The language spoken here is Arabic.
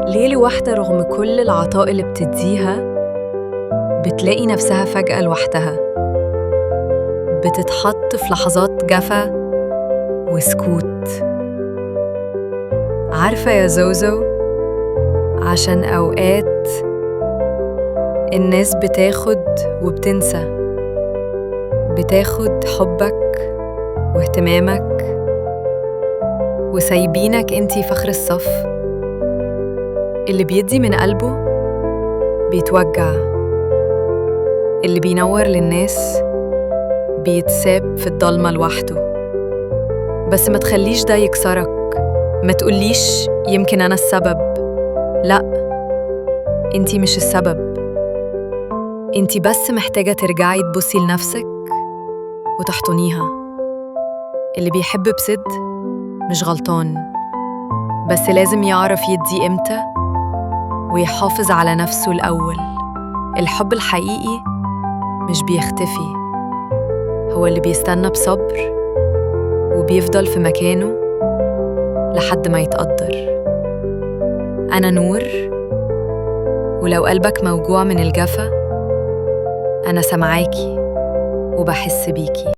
ليلة واحدة رغم كل العطاء اللي بتديها بتلاقي نفسها فجأة لوحدها، بتتحط في لحظات جفا وسكوت. عارفة يا زوزو، عشان أوقات الناس بتاخد وبتنسى، بتاخد حبك واهتمامك وسايبينك انتي فخر الصف. اللي بيدي من قلبه بيتوجع، اللي بينور للناس بيتساب في الضلمة لوحده. بس ما تخليش ده يكسرك، ما تقوليش يمكن أنا السبب. لأ، انتي مش السبب، انتي بس محتاجة ترجعي تبصي لنفسك وتحضنيها. اللي بيحب بصدق مش غلطان، بس لازم يعرف يدي إمتى ويحافظ على نفسه الأول. الحب الحقيقي مش بيختفي، هو اللي بيستنى بصبر وبيفضل في مكانه لحد ما يتقدر. أنا نور، ولو قلبك موجوع من الجفا أنا سمعاكي وبحس بيكي.